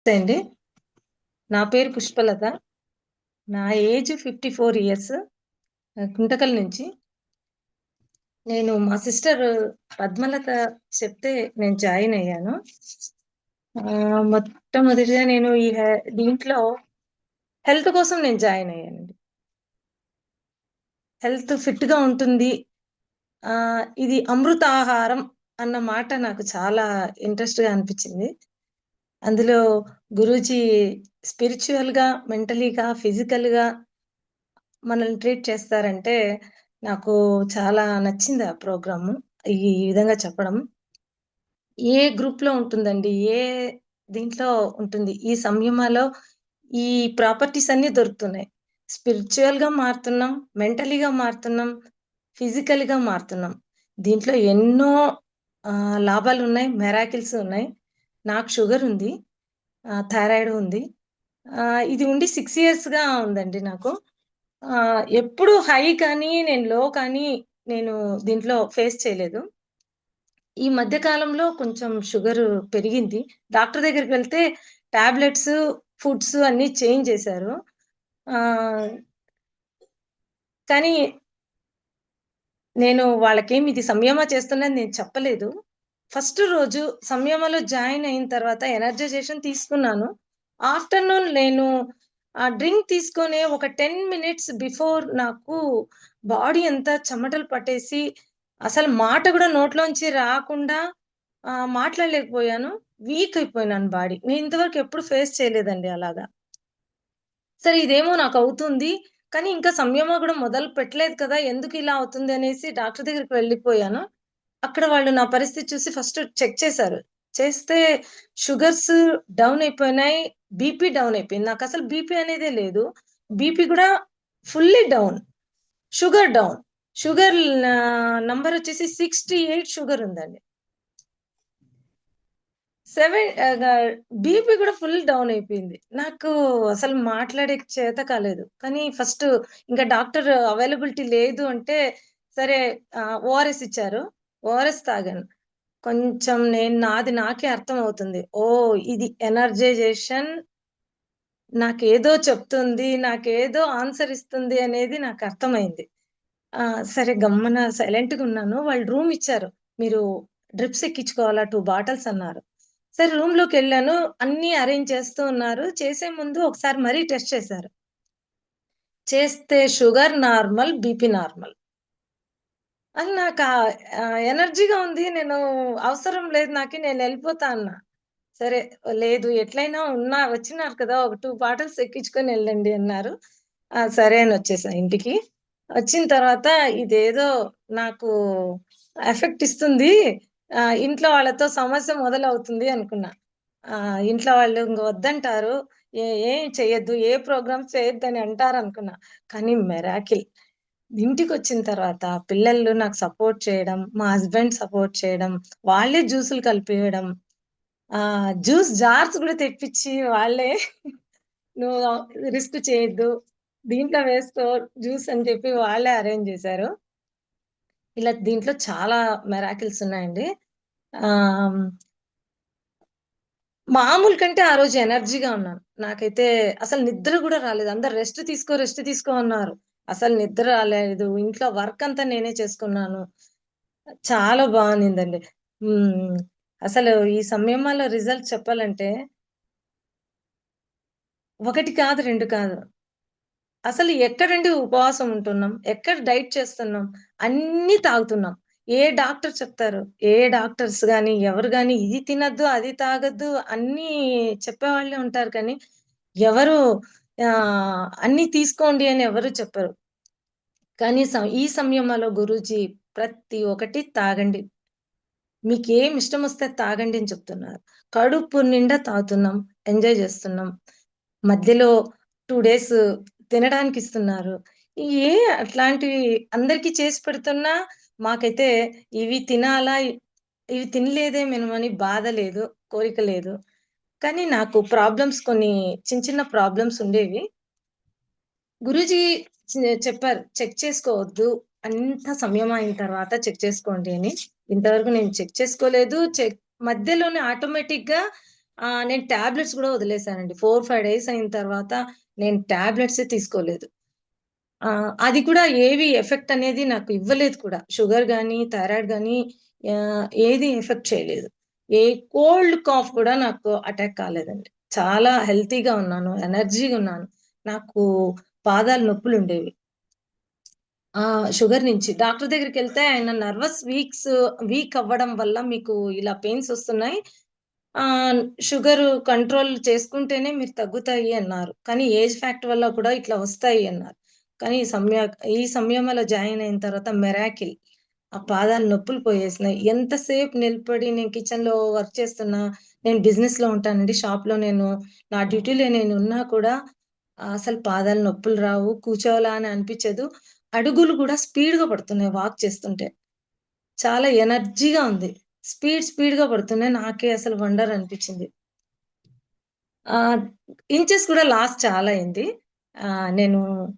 నమస్తే అండి. నా పేరు పుష్పలత. నా ఏజ్ 54 ఇయర్స్. గుంతకల్ నుంచి. నేను మా సిస్టర్ పద్మలత చెప్తే నేను జాయిన్ అయ్యాను. మొట్టమొదటిగా నేను దీంట్లో హెల్త్ కోసం నేను జాయిన్ అయ్యానండి. హెల్త్ ఫిట్‌గా ఉంటుంది. ఇది అమృతాహారం అన్న మాట నాకు చాలా ఇంట్రెస్ట్‌గా అనిపిచ్చింది. అందులో గురూజీ స్పిరిచ్యువల్‌గా, మెంటలీగా, ఫిజికల్‌గా మనల్ని ట్రీట్ చేస్తారంటే, నాకు చాలా నచ్చింది ఆ ప్రోగ్రాము. ఈ విధంగా చెప్పడం. ఏ గ్రూప్‌లో ఉంటుందండి. దీంట్లో ఉంటుంది. ఈ సంయమాలో ఈ ప్రాపర్టీస్ అన్నీ దొరుకుతున్నాయి. స్పిరిచ్యువల్‌గా మారుతున్నాం, మెంటలీగా మారుతున్నాం, ఫిజికల్‌గా మారుతున్నాం. దీంట్లో ఎన్నో లాభాలున్నాయి, మిరాకిల్స్ ఉన్నాయి. నాకు షుగర్ ఉంది. థైరాయిడ్ ఉంది. ఇది ఉండి 6 ఇయర్స్‌గా ఉందండి నాకు. ఎప్పుడు హై కానీ, నేను లో కానీ నేను దీంట్లో ఫేస్ చేయలేదు. ఈ మధ్య కాలంలో కొంచెం షుగరు పెరిగింది. డాక్టర్ దగ్గరికి వెళ్తే టాబ్లెట్స్, ఫుడ్స్ అన్నీ చేంజ్ చేశారు. ఆహ్, కానీ నేను వాళ్ళకేమి ఇది సంయమ చేస్తున్నని నేను చెప్పలేదు. ఫస్ట్ రోజు సంయమలో జాయిన్ అయిన తర్వాత ఎనర్జైజేషన్ తీసుకున్నాను. ఆఫ్టర్‌నూన్ నేను డ్రింక్ తీసుకొనే ఒక 10 మినిట్స్ బిఫోర్ నాకు బాడీ అంతా చెమటలు పట్టేసి, అసలు మాట గూడా నోట్లోంచి రాకుండా మాట్లాడలేకపోయాను. Week అయిపోయినాను body. నేను ఇంతవరకు ఎప్పుడు ఫేస్ చేయలేదండి అలాగా. సరే ఇదేమో నాకవుతుంది. కానీ ఇంకా సంయమ గూడా మొదలు పెట్టలేదు కదా! ఎందుకిలా అవుతుంది అనేసి డాక్టర్ దగ్గరికి వెళ్ళిపోయాను. అక్కడ వాళ్ళు నా పరిస్థితి చూసి ఫస్ట్ చెక్ చేశారు. చేస్తే షుగర్స్ డౌన్ అయిపోయినాయి. బీపీ డౌన్ అయిపోయింది. నాకసలు బీపీ అనేదే లేదు. బీపీ గూడా fully down. Sugar down. Sugar నంబరొచ్చేసి 68 షుగర్ ఉందండి. 7 బీపీ గూడా ఫుల్ డౌన్ అయిపోయింది. నాకు అసలు మాట్లాడేకి చేత కాలేదు. కానీ ఫస్ట్ ఇంకా డాక్టర్ అవైలబిలిటీ లేదు అంటే, సరే ఓఆర్ఎస్ ఇచ్చారు. ఓఆర్ఎస్ తాగాను. కొంచెం నాది నాకే అర్థమవుతుంది. ఓహ్! ఇది ఎనర్జైజేషన్ నాకేదో చెప్తుంది. నాకేదో ఆన్సర్ ఇస్తుంది అనేది నాకర్థమైంది. సరే గమ్మున సైలెంట్‌గున్నాను. వాళ్ళు రూమ్ ఇచ్చారు. మీరు డ్రిప్స్ ఎక్కించుకోవాలా 2 బాటిల్స్ అన్నారు. సరే రూమ్‌లోకెళ్ళాను. అన్నీ అరేంజ్ చేస్తూ ఉన్నారు. చేసే ముందు ఒకసారి మరీ టెస్ట్ చేశారు. చేస్తే షుగర్ నార్మల్, బీపీ నార్మల్. అని నాకా ఎనర్జీగా ఉంది. అవసరం లేదు నాకి నేనెళ్ళిపోతా అన్నా. సరే లేదు ఎట్లైనా వచ్చినారు కదా! ఒక 2 బాటిల్స్ ఎక్కించుకొని ఎళ్ళండి అన్నారు. సరే అని వచ్చేసా ఇంటికి. వచ్చిన తర్వాత ఇదేదో నాకు ఎఫెక్ట్ ఇస్తుంది. ఇంట్లో వాళ్ళతో సమస్య మొదలవుతుంది అనుకున్నా. ఇంట్లో వాళ్ళు ఇంక వద్దంటారు. ఏం చెయ్యొద్దు. ఏ ప్రోగ్రామ్స్ చేయొద్దని అంటారనుకున్నా. కానీ మిరాకిల్. ఇంటికొచ్చిన తర్వాత పిల్లలు నాకు సపోర్ట్ చేయడం, మా హస్బెండ్ సపోర్ట్ చేయడం, వాళ్ళే జ్యూసులు కలిపియడం. జ్యూస్ జార్స్ గూడా తెప్పిచ్చి వాళ్ళే "నువ్వు రిస్క్ చేయొద్దు. దీంట్లో వేసుకో జ్యూస్" అని చెప్పి వాళ్ళే అరేంజ్ జేశారు. ఇలా దీంట్లో చాలా మిరాకిల్స్ ఉన్నాయండి. ఆహ్, మామూలు కంటే ఆ రోజు ఎనర్జీగా ఉన్నాను. నాకైతే అసలు నిద్ర గూడా రాలేదు. అందరూ రెస్ట్ తీసుకో అన్నారు. అసలు నిద్ర రాలేదు. ఇంట్లో వర్క్ అంతా నేనే చేసుకున్నాను. చాలా బావుండిందండి. హ్మ్. అసలు ఈ సంయమాలో రిజల్ట్ చెప్పాలంటే 1 కాదు, 2 కాదు. అసలు ఎక్కడండి ఉపవాసం ఉంటున్నాం? ఎక్కడ డైట్ చేస్తున్నాం? అన్నీ తాగుతున్నాం. ఏ డాక్టర్ చెప్తారు? ఏ డాక్టర్స్ గాని, ఎవరు గాని ఇది తినొద్దు, అది తాగొద్దు అన్నీ చెప్పేవాళ్ళే ఉంటారు కానీ, ఎవరు అన్నీ తీసుకోండి అని ఎవరు చెప్పరు. కనీసం ఈ సంయమలో గురూజీ ప్రతి ఒక్కటి తాగండి. మీకేం ఇష్టమొస్తే తాగండి అని చెప్తున్నారు. కడుపు నిండా తాగుతున్నాం. ఎంజాయ్ జేస్తున్నాం. మధ్యలో 2 డేస్ తినడానికిస్తున్నారు. ఏ అట్లాంటివి అందరికీ చేసి పెడుతున్నా, మాకైతే ఇవి తినాలా, ఇవి తినలేదే మనమని బాధ లేదు, కోరిక లేదు. కానీ నాకు కొన్ని చిన్న ప్రాబ్లమ్స్ ఉండేవి. గురూజీ చెప్పారు. చెక్ చేసుకోవద్దు. అంతా సంయమం అయిన తర్వాత చెక్ చేసుకోండి అని. ఇంతవరకు నేను చెక్ చేసుకోలేదు. మధ్యలోనే ఆటోమేటిక్‌గా నేను టాబ్లెట్స్ గూడా వదిలేసానండి. 4, 5 డేస్ అయిన తర్వాత నేను టాబ్లెట్సే తీసుకోలేదు. అది కూడా ఏవి ఎఫెక్ట్ అనేది నాకు ఇవ్వలేదు కూడా. షుగర్ గాని, థైరాయిడ్ గాని ఏది ఎఫెక్ట్ చేయలేదు. ఏ కోల్డ్, కాఫ్ కూడా నాకు అటాక్ కాలేదండి. చాలా హెల్తీగా ఉన్నాను. ఎనర్జీగా ఉన్నాను. నాకు పాదాలు నొప్పులుండేవి. షుగర్ నుంచి. డాక్టర్ దగ్గరికెళ్తే ఆయన వీక్ అవ్వడం వల్ల మీకు ఇలా పెయిన్స్ ఒస్తున్నాయి. ఆహ్, షుగరు కంట్రోల్ చేసుకుంటేనే మీరు తగ్గుతాయి అన్నారు. కానీ ఏజ్ ఫ్యాక్టర్ వల్ల కూడా ఇట్లా వస్తాయి అన్నారు. కానీ ఈ సంయమలో జాయిన్ అయిన తర్వాత మిరాకిల్. ఆ పాదాలు నొప్పులు పోయేసినాయి. ఎంతసేపు నిలబడి నేను కిచెన్‌లో వర్క్ చేస్తున్నా, నేను బిజినెస్‌లో ఉంటానండి. షాప్‌లో నా డ్యూటీలో నేనున్నా కూడా అసలు పాదాలు నొప్పులు రావు. కూర్చోవాలా అని అనిపిచ్చదు. అడుగులు గూడా స్పీడ్‌గా పడుతున్నాయి వాక్ చేస్తుంటే. చాలా ఎనర్జీగా ఉంది. స్పీడ్‌గా పడుతున్నాయి. నాకే అసలు వండర్ అనిపిచ్చింది. ఆహ్, ఇంచెస్ కూడా లాస్ చాలా అయింది. నేను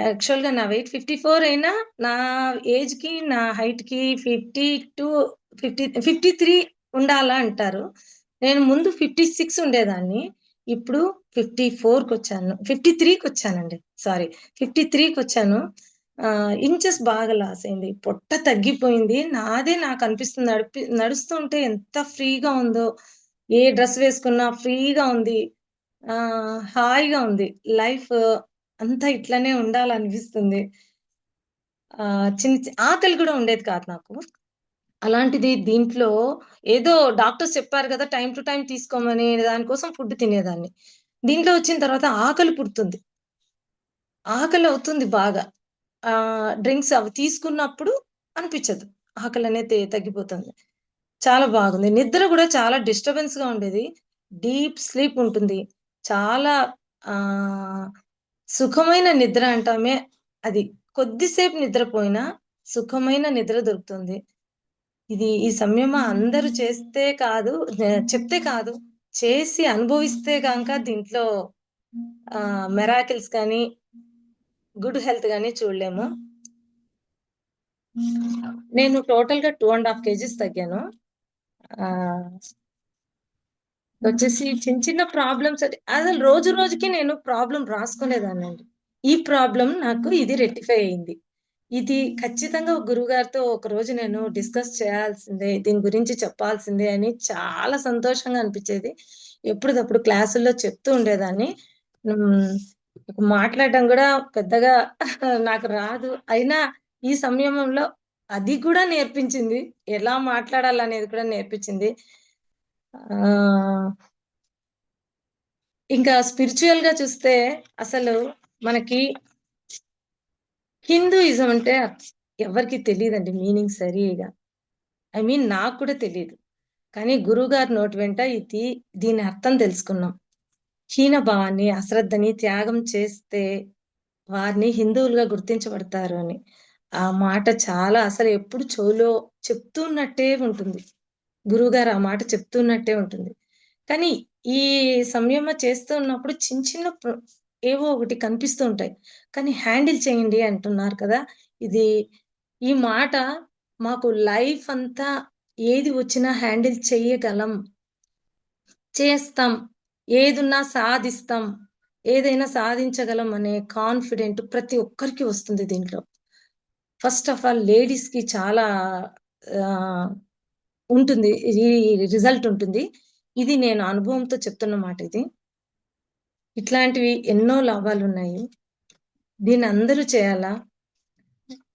యాక్చువల్‌గా నా వెయిట్ 54 అయినా, నా ఏజ్‌కి, నా హైట్‌కి 53 ఉండాలా అంటారు. నేను ముందు 56 ఉండేదాన్ని. ఇప్పుడు 53కొచ్చానండి. సారీ, 53కొచ్చాను. ఇంచెస్ బాగా లాస్ అయింది. పొట్ట తగ్గిపోయింది. నాకనిపిస్తుంది. నడుస్తుంటే ఎంత ఫ్రీగా ఉందో. ఏ డ్రెస్ వేసుకున్నా ఫ్రీగా ఉంది. హాయిగా ఉంది. లైఫ్ అంతా ఇట్లనే ఉండాలనిపిస్తుంది. ఆకలి గూడా ఉండేది కాదు నాకు. అలాంటిది దీంట్లో ఏదో డాక్టర్స్ చెప్పారు గదా! టైమ్ టు టైమ్ తీసుకోమని, దానికోసం ఫుడ్ తినేదాన్ని. దీంట్లో వచ్చిన తర్వాత ఆకలి పుడుతుంది. ఆకలవుతుంది బాగా. డ్రింక్స్ అవి తీసుకున్నప్పుడు అనిపిచ్చదు. ఆకలనేది తగ్గిపోతుంది. చాలా బాగుంది. నిద్ర గూడా చాలా డిస్టర్బెన్స్‌గా ఉండేది. డీప్ స్లీప్ ఉంటుంది. చాలా ఆహ్, సుఖమైన నిద్ర అంటామే అది. కొద్దిసేపు నిద్రపోయినా సుఖమైన నిద్ర దొరుకుతుంది. ఈ సంయమ అందరూ చేస్తే కాదు, చెప్తే కాదు, చేసి అనుభవిస్తే గనక దీంట్లో మిరాకిల్స్ గాని, గుడ్ హెల్త్ గాని చూడలేము. నేను టోటల్‌గా 2 ½ కేజీస్ తగ్గాను. ఆహ్, వచ్చేసి చిన్న చిన్న ప్రాబ్లమ్స్ అసలు రోజు రోజుకి నేను ప్రాబ్లమ్ రాసుకునేదాన్నండి. ఈ ప్రాబ్లమ్ నాకు ఇది రెక్టిఫై అయింది. ఇది ఖచ్చితంగా గురువుగారితో ఒకరోజు నేను డిస్కస్ చేయాల్సిందే, దీని గురించి చెప్పాల్సిందే అని చాలా సంతోషంగా అనిపిచ్చేది. ఎప్పటిదప్పుడు క్లాసుల్లో చెప్తూ ఉండేదాన్ని. హ్మ్. మాట్లాడడం గూడా పెద్దగా నాకు రాదు. అయినా ఈ సంయమంలో అది కూడా నేర్పించింది. ఎలా మాట్లాడాలనేది కూడా నేర్పించింది. ఆహ్, ఇంకా స్పిరిచ్యుయల్‌గా చూస్తే అసలు మనకి హిందూయిజం అంటే ఎవరికీ తెలీదండి మీనింగ్ సరిగ్గా. నాకు కూడా తెలీదు. కానీ గురువుగారి నోటి వెంట దీని అర్థం తెలుసుకున్నాం. హీన భావాన్ని, అశ్రద్ధని త్యాగం చేస్తే వారిని హిందువులుగా గుర్తించబడతారు అని. ఆ మాట చాలా అసలు ఎప్పుడు చెవులో చెప్తున్నట్టే ఉంటుంది. గురువుగారు ఆ మాట చెప్తున్నట్టే ఉంటుంది. కానీ ఈ సంయమ చేస్తున్నప్పుడు చిన్న చిన్న ఏవో ఒకటి కనిపిస్తూ ఉంటాయి. కానీ హ్యాండిల్ చేయండి అంటున్నారు కదా! ఇది ఈ మాట మాకు లైఫ్ అంతా ఏది వచ్చినా హ్యాండిల్ చెయ్యగలం, చేస్తాం, ఏదున్నా సాధిస్తాం, ఏదైనా సాధించగలం అనే కాన్ఫిడెంట్ ప్రతి ఒక్కరికి వస్తుంది దీంట్లో. ఫస్ట్ ఆఫ్ ఆల్ లేడీస్‌కి చాలా ఆహ్, ఉంటుంది. రిజల్ట్ ఉంటుంది. ఇది నేను అనుభవంతో చెప్తున్న మాట ఇది. ఇట్లాంటివి ఎన్నో లాభాలున్నాయి. దీన్ని అందరూ చేయాలా?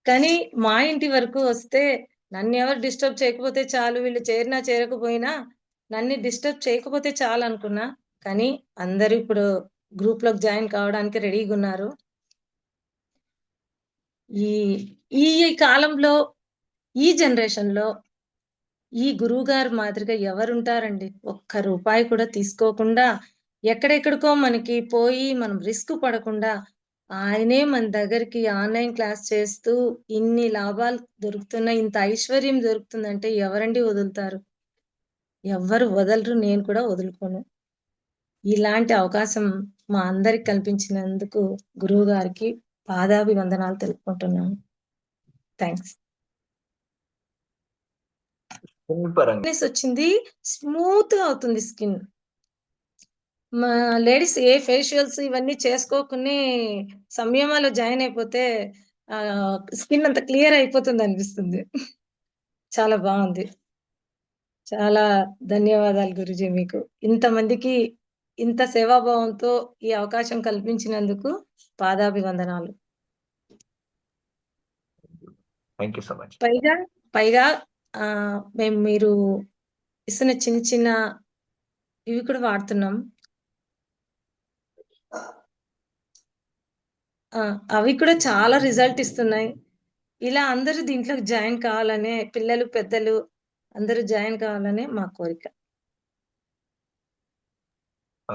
కానీ మా ఇంటి వరకు వస్తే నన్నెవరు డిస్టర్బ్ చేయకపోతే చాలు. వీళ్ళు చేరినా చేరకపోయినా నన్ను డిస్టర్బ్ చేయకపోతే చాలనుకున్నా. కానీ అందరూ ఇప్పుడు గ్రూప్‌లోకి జాయిన్ కావడానికి రెడీగున్నారు. ఈ ఈ కాలంలో, ఈ జనరేషన్‌లో ఈ గురువుగారు మాదిరిగా ఎవరుంటారండి? ఒక్క రూపాయి కూడా తీసుకోకుండా, ఎక్కడెక్కడికో మనకి పోయి మనం రిస్క్ పడకుండా, ఆయనే మన దగ్గరికి ఆన్‌లైన్ క్లాస్ చేస్తూ ఇన్ని లాభాలు దొరుకుతున్నాయి, ఇంత ఐశ్వర్యం దొరుకుతుందంటే ఎవరండి వదులుతారు? ఎవ్వరు వదలరు. నేను కూడా వదులుకోను. ఇలాంటి అవకాశం మా అందరికి కల్పించినందుకు గురువుగారికి పాదాభివందనాలు తెలుపుకుంటున్నాను. థాంక్స్. సూపర్ అండి. వచ్చింది. స్మూత్‌గా అవుతుంది స్కిన్. మా లేడీస్ ఏ ఫేషియల్స్ ఇవన్నీ చేసుకోకుని సంయమాలో జాయిన్ అయిపోతే స్కిన్ అంతా క్లియర్ అయిపోతుందనిపిస్తుంది. చాలా బావుంది. చాలా ధన్యవాదాలు గురూజీ మీకు. ఇంతమందికి ఇంత సేవాభావంతో ఈ అవకాశం కల్పించినందుకు పాదాభివందనాలు. Thank you so much. పైగా, పైగా మేము మీరు ఇస్తున్న చిన్న చిన్న ఇవి కూడా వాడుతున్నాం. ఆ! అవి కూడా చాలా రిజల్ట్ ఇస్తున్నాయి. ఇలా అందరూ దీంట్లోకి జాయిన్ కావాలనే పిల్లలు, పెద్దలు అందరూ జాయిన్ కావాలనే మా కోరిక.